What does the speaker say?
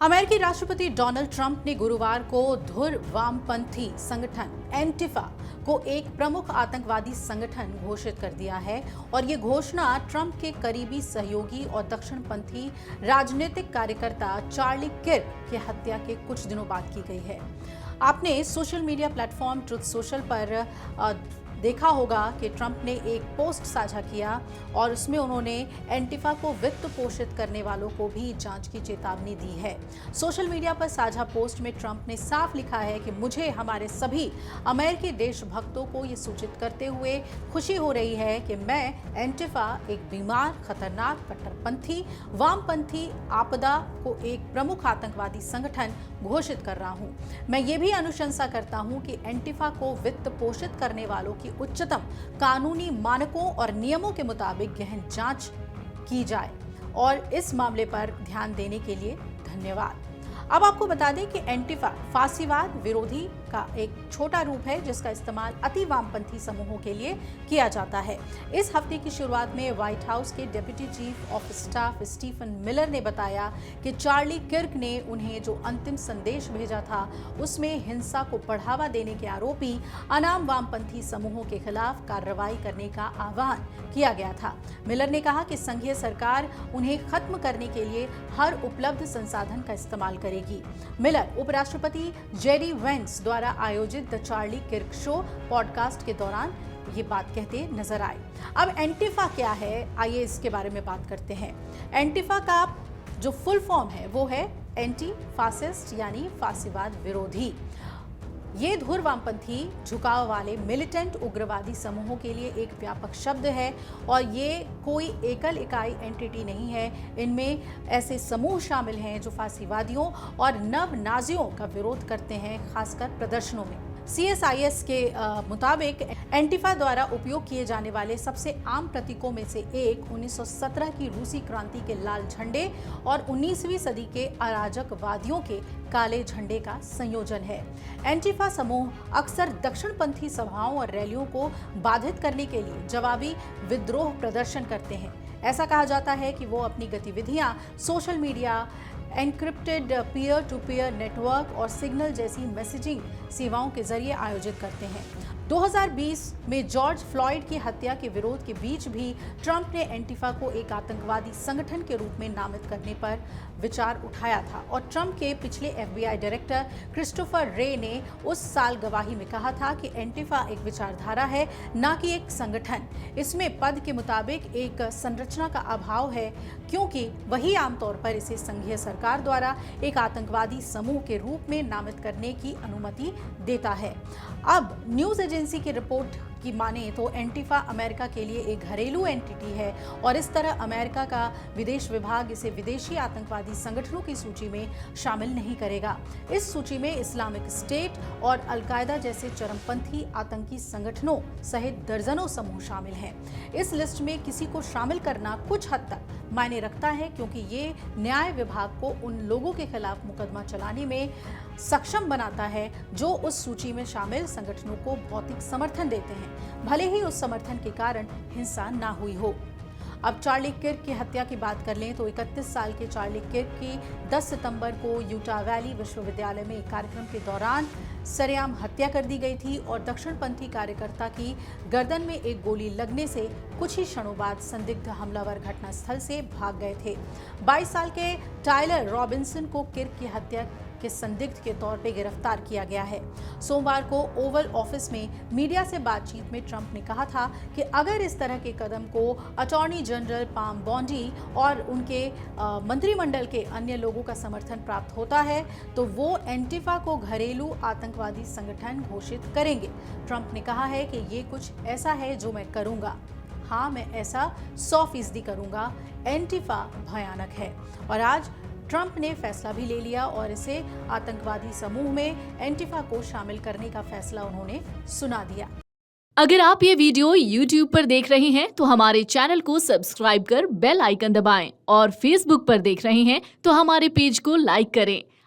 अमेरिकी राष्ट्रपति Donald Trump ने गुरुवार को धुर वामपंथी संगठन एंटिफा को एक प्रमुख आतंकवादी संगठन घोषित कर दिया है और ये घोषणा ट्रंप के करीबी सहयोगी और दक्षिणपंथी राजनीतिक कार्यकर्ता चार्ली किर्क की हत्या के कुछ दिनों बाद की गई है। आपने social media platform truth social पर देखा होगा कि ट्रंप ने एक पोस्ट साझा किया और उसमें उन्होंने एंटिफा को वित्त पोषित करने वालों को भी जांच की चेतावनी दी है। सोशल मीडिया पर साझा पोस्ट में ट्रंप ने साफ लिखा है कि मुझे हमारे सभी अमेरिकी देशभक्तों को ये सूचित करते हुए खुशी हो रही है कि मैं एंटिफा एक बीमार, खतरनाक, कट्टरपंथी, वामपंथी आपदा को एक प्रमुख आतंकवादी संगठन घोषित कर रहा हूं। मैं ये भी अनुशंसा करता हूं कि एंटिफा को वित्त पोषित करने वालों की उच्चतम कानूनी मानकों और नियमों के मुताबिक गहन जांच की जाए और इस मामले पर ध्यान देने के लिए धन्यवाद। अब आपको बता दें कि एंटिफा फासीवाद विरोधी का एक छोटा रूप है जिसका इस्तेमाल अति वामपंथी समूहों के लिए किया जाता है। इस हफ्ते की शुरुआत में व्हाइट हाउस के deputy chief of staff Stephen Miller ने बताया कि चार्ली किर्क ने उन्हें जो अंतिम संदेश भेजा था उसमें हिंसा को बढ़ावा देने के आरोपी अनाम वामपंथी समूहों के खिलाफ कार्रवाई करने का आह्वान किया गया था। मिलर ने कहा कि संघीय सरकार उन्हें खत्म करने के लिए हर उपलब्ध संसाधन का इस्तेमाल करेगी। मिलर उपराष्ट्रपति जेडी वेंस द्वारा आयोजित the Charlie Kirk show podcast के दौरान ये बात कहते नजर आए। अब एंटिफा क्या है, आइए इसके बारे में बात करते हैं। एंटिफा का जो फुल फॉर्म है वो है एंटी फासिस्ट यानी फासीवाद विरोधी। ये धुर वामपंथी झुकाव वाले मिलिटेंट उग्रवादी समूहों के लिए एक व्यापक शब्द है और ये कोई एकल इकाई एंटिटी नहीं है। इनमें ऐसे समूह शामिल हैं जो फासीवादियों और नव नाजियों का विरोध करते हैं, खासकर प्रदर्शनों में। CSIS के मुताबिक एंटिफा द्वारा उपयोग किए जाने वाले सबसे आम प्रतीकों में से एक 1917 की रूसी क्रांति के लाल झंडे और 19वीं सदी के अराजकवादियों के काले झंडे का संयोजन है। एंटिफा समूह अक्सर दक्षिणपंथी सभाओं और रैलियों को बाधित करने के लिए जवाबी विद्रोह प्रदर्शन करते हैं। ऐसा कहा जाता है कि वो अपनी गतिविधियां social media, encrypted peer to peer network और सिग्नल जैसी मैसेजिंग सेवाओं के जरिए आयोजित करते हैं। 2020 में जॉर्ज फ्लॉयड की हत्या के विरोध के बीच भी ट्रंप ने एंटिफा को एक आतंकवादी संगठन के रूप में नामित करने पर विचार उठाया था और ट्रंप के पिछले FBI डायरेक्टर क्रिस्टोफर रे ने उस साल गवाही में कहा था कि एंटिफा एक विचारधारा है, न कि एक संगठन। इसमें पद के मुताबिक एक संरचना का अभाव है क्योंकि वही आमतौर पर इसे संघीय सरकार द्वारा एक आतंकवादी समूह के रूप में नामित करने की अनुमति देता है। अब न्यूज एजेंसी की रिपोर्ट की माने तो एंटिफा अमेरिका के लिए एक घरेलू एंटिटी है और इस तरह अमेरिका का विदेश विभाग इसे विदेशी आतंकवादी संगठनों की सूची में शामिल नहीं करेगा। इस सूची में इस्लामिक स्टेट और अलकायदा जैसे चरमपंथी आतंकी संगठनों सहित दर्जनों समूह शामिल हैं। इस लिस्ट में किसी को शामिल करना कुछ हद तक मायने रखता है क्योंकि ये न्याय विभाग को उन लोगों के खिलाफ मुकदमा चलाने में सक्षम बनाता है जो उस सूची में शामिल संगठनों को भौतिक समर्थन देते हैं, भले ही उस समर्थन के कारण हिंसा ना हुई हो। अब चार्ली किर्क की हत्या की बात कर लें तो 31 साल के चार्ली किर्क की 10 सितंबर को यूटा वैली विश्वविद्यालय में एक कार्यक्रम के दौरान सरेआम हत्या कर दी गई थी और दक्षिणपंथी कार्यकर्ता की गर्दन में एक गोली लगने से कुछ ही क्षणों बाद संदिग्ध हमलावर घटनास्थल से भाग गए थे। 22 साल के टायलर रॉबिन्सन को किर्क की हत्या के संदिग्ध के तौर पे गिरफ्तार किया गया है। सोमवार को ओवल ऑफिस में मीडिया से बातचीत में ट्रंप ने कहा था कि अगर इस तरह के कदम को अटॉर्नी जनरल पाम बॉन्डी और उनके मंत्रिमंडल के अन्य लोगों का समर्थन प्राप्त होता है तो वो एंटिफा को घरेलू आतंकवादी संगठन घोषित करेंगे। ट्रंप ने कहा है कि ये कुछ ऐसा है जो मैं करूंगा। हाँ, मैं ऐसा 100% करूंगा। एंटिफा भयानक है और आज ट्रंप ने फैसला भी ले लिया और इसे आतंकवादी समूह में एंटिफा को शामिल करने का फैसला उन्होंने सुना दिया। अगर आप ये वीडियो YouTube पर देख रहे हैं तो हमारे चैनल को सब्सक्राइब कर बेल आइकन दबाएं और Facebook पर देख रहे हैं तो हमारे पेज को लाइक करें।